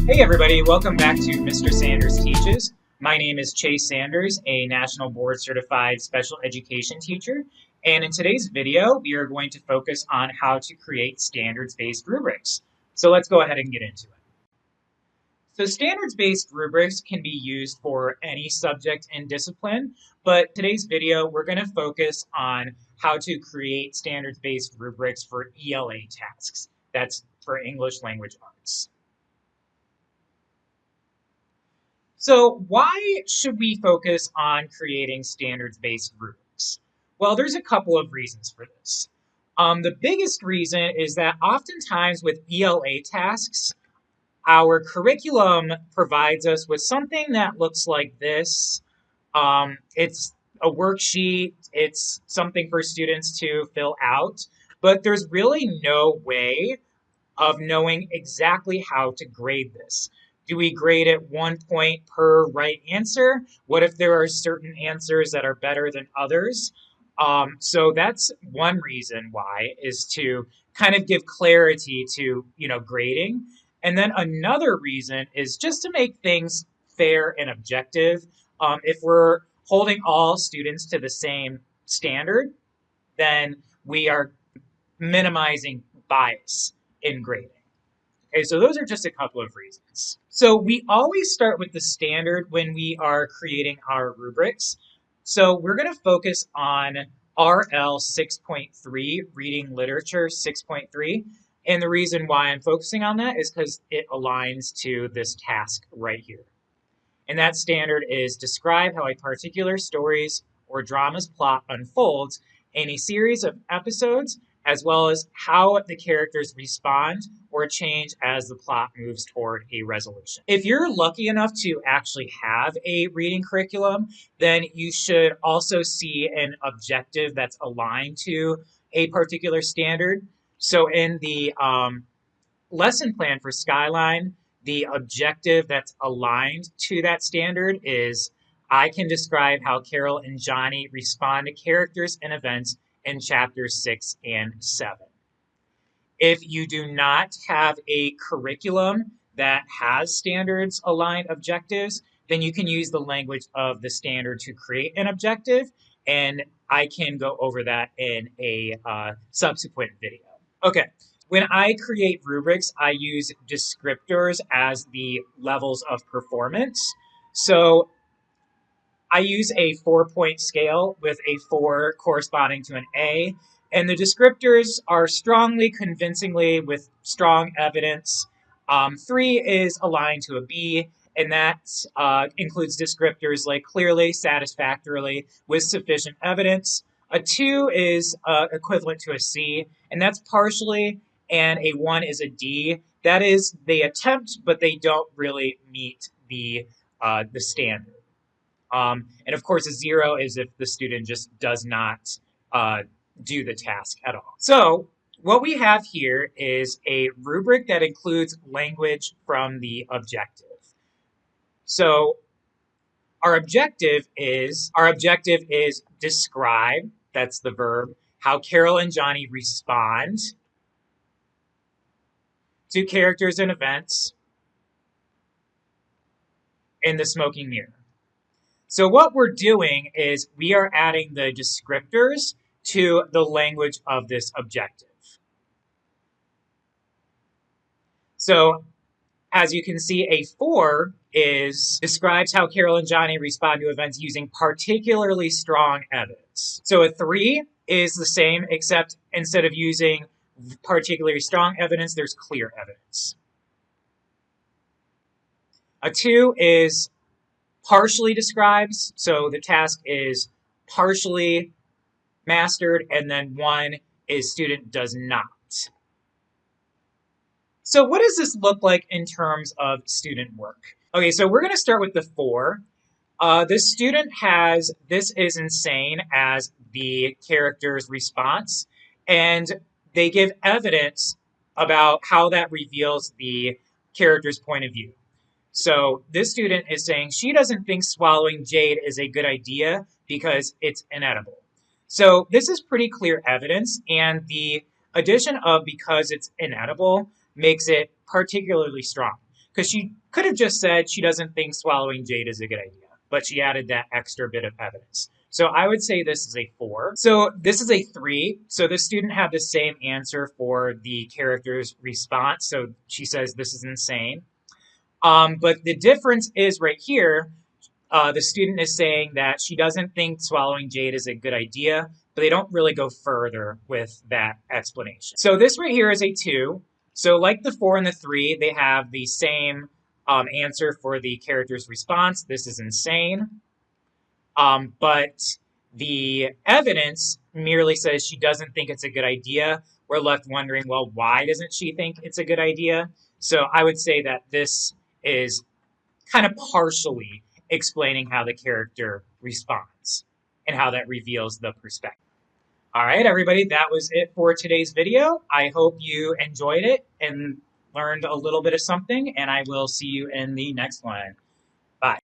Hey everybody, welcome back to Mr. Sanders Teaches. My name is Chase Sanders, a National Board Certified Special Education teacher, and in today's video we are going to focus on how to create standards-based rubrics. So let's go ahead and get into it. So standards-based rubrics can be used for any subject and discipline, but today's video we're going to focus on how to create standards-based rubrics for ELA tasks. That's for English Language Arts. So why should we focus on creating standards-based rubrics? Well, there's a couple of reasons for this. The biggest reason is that oftentimes with ELA tasks, our curriculum provides us with something that looks like this. It's a worksheet, it's something for students to fill out, but there's really no way of knowing exactly how to grade this. Do we grade it 1 point per right answer? What if there are certain answers that are better than others? So that's one reason why, is to kind of give clarity to, grading. And then another reason is just to make things fair and objective. If we're holding all students to the same standard, then we are minimizing bias in grading. Okay, so those are just a couple of reasons. So we always start with the standard when we are creating our rubrics. So we're going to focus on RL 6.3, Reading Literature 6.3. And the reason why I'm focusing on that is because it aligns to this task right here. And that standard is describe how a particular story's or drama's plot unfolds in a series of episodes, as well as how the characters respond or change as the plot moves toward a resolution. If you're lucky enough to actually have a reading curriculum, then you should also see an objective that's aligned to a particular standard. So in the lesson plan for Skyline, the objective that's aligned to that standard is I can describe how Carol and Johnny respond to characters and events in chapters 6 and 7. If you do not have a curriculum that has standards aligned objectives, then you can use the language of the standard to create an objective, and I can go over that in a subsequent video. Okay, when I create rubrics, I use descriptors as the levels of performance. So I use a 4-point scale with a 4 corresponding to an A, and the descriptors are strongly, convincingly, with strong evidence. 3 is aligned to a B, and that includes descriptors like clearly, satisfactorily, with sufficient evidence. A 2 is equivalent to a C, and that's partially, and a 1 is a D. That is, they attempt, but they don't really meet the standard. And of course, a 0 is if the student just does not do the task at all. So what we have here is a rubric that includes language from the objective. So our objective is describe, that's the verb, how Carol and Johnny respond to characters and events in the smoking mirror. So what we're doing is we are adding the descriptors to the language of this objective. So as you can see, a 4 describes how Carol and Johnny respond to events using particularly strong evidence. So a 3 is the same, except instead of using particularly strong evidence, there's clear evidence. A 2 is partially describes, so the task is partially mastered, and then 1 is student does not. So what does this look like in terms of student work? Okay, so we're going to start with the 4. The student has "this is insane" as the character's response, and they give evidence about how that reveals the character's point of view. So this student is saying she doesn't think swallowing jade is a good idea because it's inedible. So this is pretty clear evidence, and the addition of because it's inedible makes it particularly strong. because she could have just said she doesn't think swallowing jade is a good idea, but she added that extra bit of evidence. So I would say this is a 4. So this is a 3. So the student had the same answer for the character's response. So she says this is insane. But the difference is right here. The student is saying that she doesn't think swallowing jade is a good idea, but they don't really go further with that explanation. So this right here is a 2. So like the 4 and the 3, they have the same answer for the character's response. This is insane. But the evidence merely says she doesn't think it's a good idea. We're left wondering, well, why doesn't she think it's a good idea? So I would say that this is kind of partially explaining how the character responds and how that reveals the perspective. All right, everybody, that was it for today's video. I hope you enjoyed it and learned a little bit of something, and I will see you in the next one. Bye.